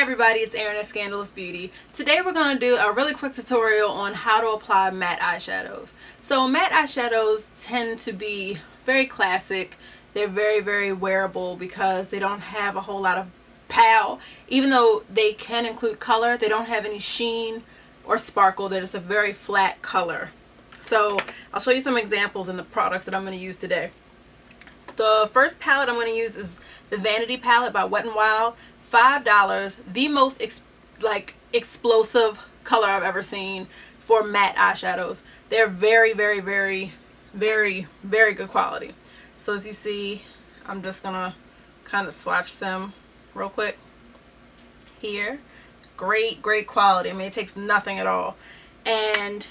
everybody, it's Erin at Scandalous Beauty. Today we're going to do a really quick tutorial on how to apply matte eyeshadows. So matte eyeshadows tend to be very classic. They're very wearable because they don't have a whole lot of pow. Even though they can include color, they don't have any sheen or sparkle. They're just a very flat color. So I'll show you some examples in the products that I'm going to use today. The first palette I'm going to use is the Vanity palette by Wet n Wild. $5, the most explosive color I've ever seen for matte eyeshadows. They're very good quality. So as you see, I'm just gonna kind of swatch them real quick here. Great quality. I mean, it takes nothing at all. And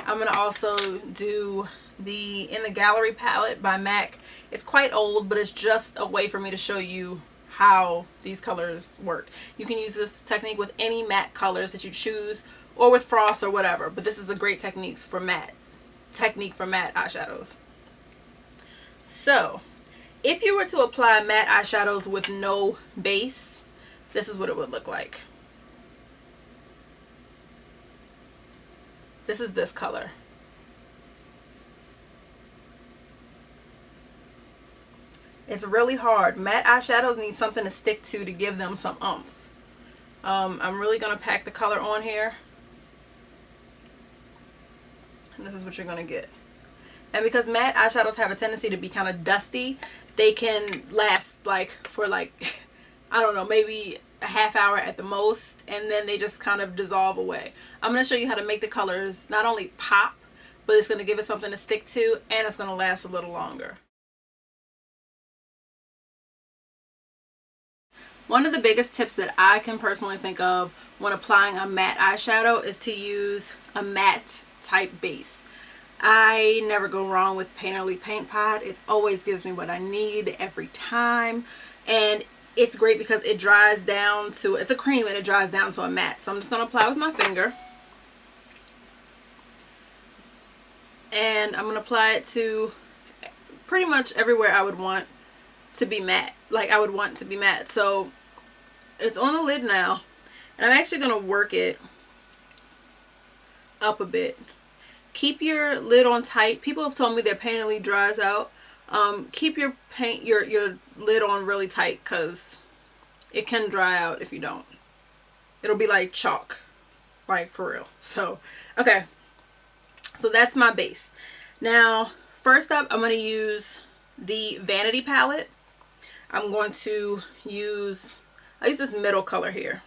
I'm gonna also do the In the Gallery palette by MAC. It's quite old, but it's just a way for me to show you how these colors work. You can use this technique with any matte colors that you choose, or with frost or whatever, but this is a great technique for matte eyeshadows. So if you were to apply matte eyeshadows with no base, this is what it would look like. This is this color. It's really hard. Matte eyeshadows need something to stick to give them some oomph. I'm really going to pack the color on here. And this is what you're going to get. And because matte eyeshadows have a tendency to be kind of dusty, they can last for I don't know, maybe a half hour at the most. And then they just kind of dissolve away. I'm going to show you how to make the colors not only pop, but it's going to give it something to stick to, and it's going to last a little longer. One of the biggest tips that I can personally think of when applying a matte eyeshadow is to use a matte type base. I never go wrong with Painterly Paint Pot. It always gives me what I need every time. And it's great because it dries down to, it's a cream and it dries down to a matte. So I'm just going to apply with my finger. And I'm going to apply it to pretty much everywhere I would want to be matte. So it's on the lid now, and I'm actually going to work it up a bit. Keep your lid on tight. People have told me their Painterly dries out. Keep your lid on really tight, because it can dry out if you don't. It'll be like chalk, for real. So okay, so that's my base. Now first up, I'm going to use the Vanity palette. I'm going to use this middle color here.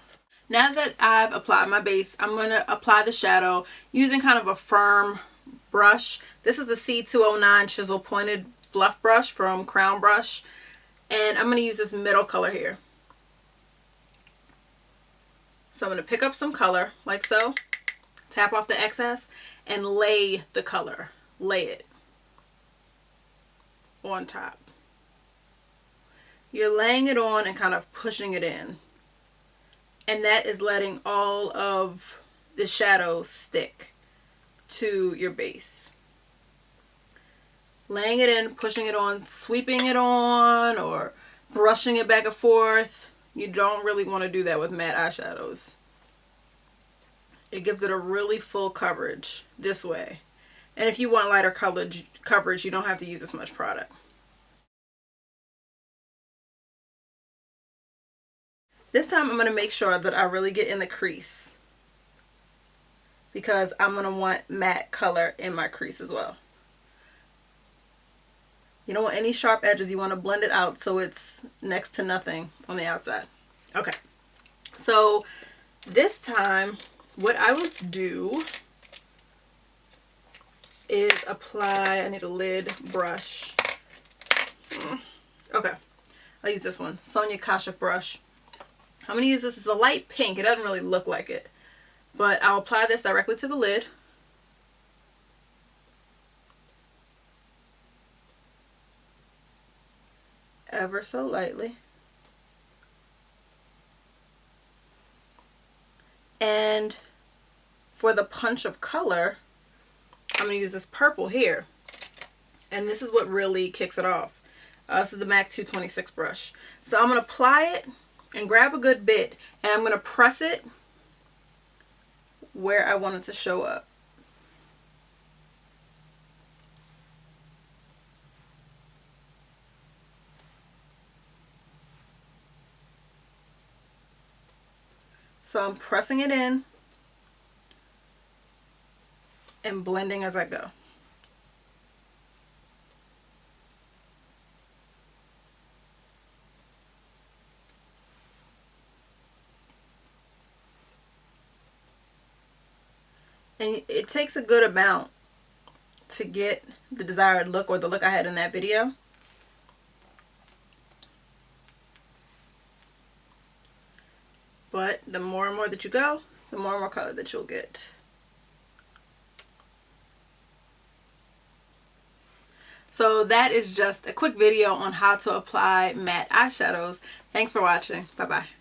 Now that I've applied my base, I'm going to apply the shadow using kind of a firm brush. This is the C209 Chisel Pointed Fluff Brush from Crown Brush. And I'm going to use this middle color here. So I'm going to pick up some color, like so. Tap off the excess and lay the color. Lay it on top. You're laying it on and kind of pushing it in. And that is letting all of the shadows stick to your base. Laying it in, pushing it on, sweeping it on, or brushing it back and forth. You don't really want to do that with matte eyeshadows. It gives it a really full coverage this way. And if you want lighter coverage, you don't have to use as much product. This time I'm going to make sure that I really get in the crease, because I'm going to want matte color in my crease as well. You don't want any sharp edges. You want to blend it out so it's next to nothing on the outside. Okay, so this time what I would do is apply, I need a lid brush. Okay, I'll use this one, Sonia Kashuk brush. I'm going to use this as a light pink. It doesn't really look like it, but I'll apply this directly to the lid. Ever so lightly. And for the punch of color, I'm going to use this purple here. And this is what really kicks it off. This is the MAC 226 brush. So I'm going to apply it and grab a good bit, and I'm going to press it where I want it to show up. So I'm pressing it in and blending as I go. And it takes a good amount to get the desired look, or the look I had in that video. But the more and more that you go, the more and more color that you'll get. So that is just a quick video on how to apply matte eyeshadows. Thanks for watching. Bye bye.